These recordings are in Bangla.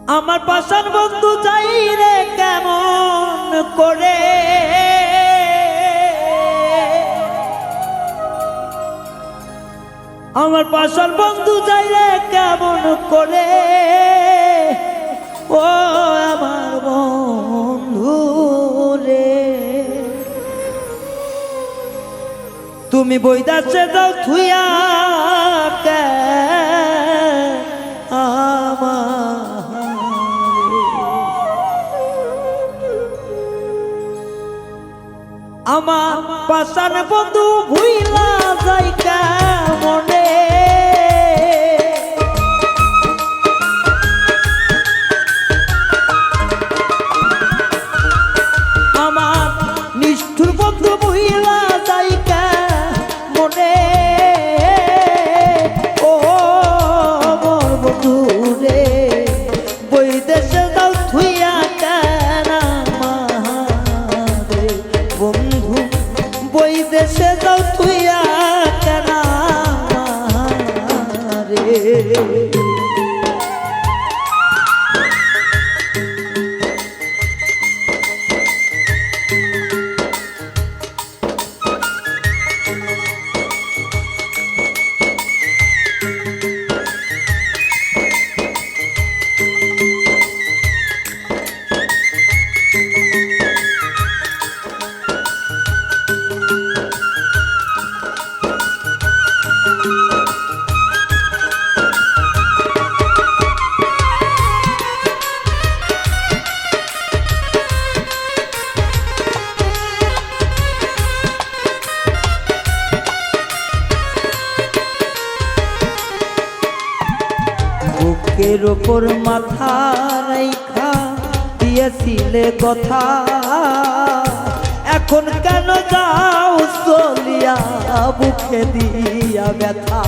আমার পাশার বন্ধু চাই রে কেমন করে আমার পাশার বন্ধু চাই রে কেমন করে ও আমার বন্ধু রে তুমি বইদাসে যাও থুইয়া কে আমার পাশার বন্ধু ভুইলা যাই কেমনে আমার নিষ্ঠুর বন্ধু ভুইলা যাই কেমনে ও মোর বন্ধু রে বৈদেশে যাও থুইয়া কেন আমারে বন্ধু বৈদেশে যাও থুইয়া কেন আমারে বুকের ওপর মাথা রাইখা দিয়েছিলে কথা এখন কেন যাও চলিয়া বুকে দিয়া ব্যথা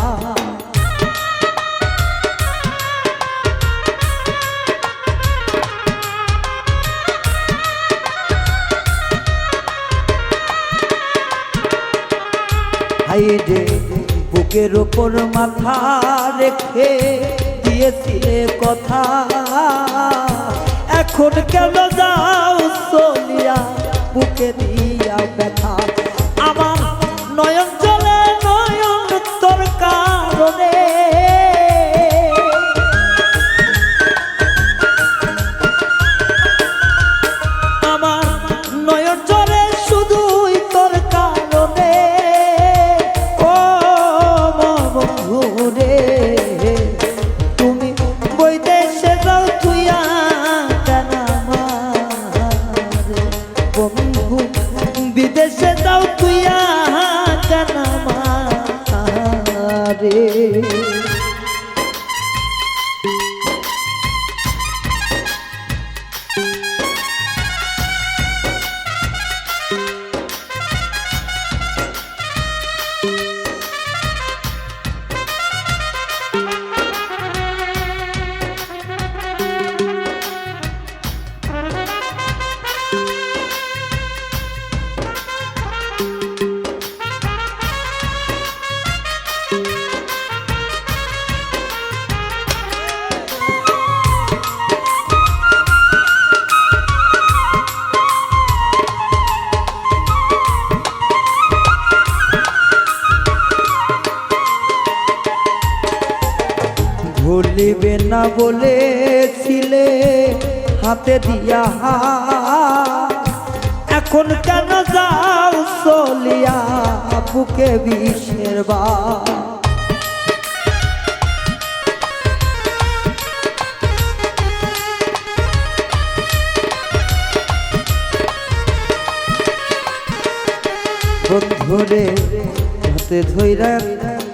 হাইরে বুকের ওপর মাথা রেখে দিয়েছিলে কথা এখন কেন যাও চলিয়া বুকে দিয়া ব্যথা আমার নয়ন জলে নয়ন তোর কারণে আমার নয়ন জলে শুধুই তোর কারণে ও বন্ধু রে বিদেশে যাও তুইয়া কেন আমারে ভুলিবে না বলেছিলে হাতে দিয়া এখন কেন যাও চলিয়া বুকে বিষের বা বন্ধুরে হাতে ধইরা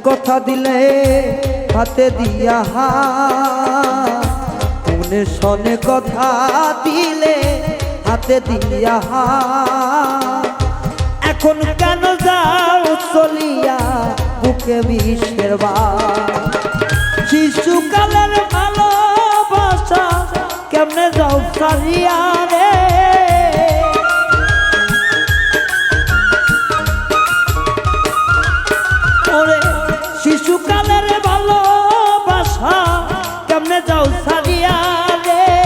কথা দিলে হাতে দিয়া মনে শোনে কথা দিলে হাতে দিয়া এখন কেন যাও চলিয়া বুকে বিষের বা শিশুকালের ভালোবাসা কেমনে যাও সারিয়া রে শিশুকালের ভালোবাসা কেমনে যাও সারিয়া রে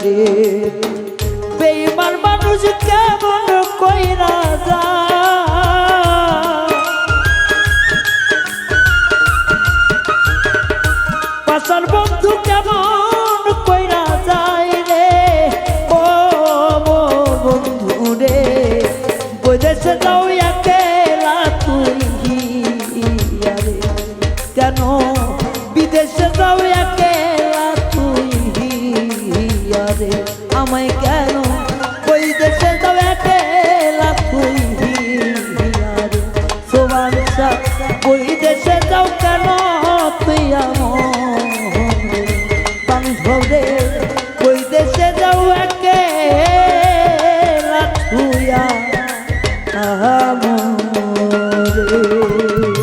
রে বেঈমান মানুষ কেমন কইরা যায় পাশার বন্ধু কেমন কইরা যায় রে ও বন্ধু রে বইদেশে যাও একেলা তুই রে কেন বিদেশে যাও একেলা তুই রে আমায় কেন ওই দেশে যাও একেলা তুই রে সোবানসা ওই দেশে যাও কেন তুই আমার রে ওই দেশে যাও একেলা তুই আমার রে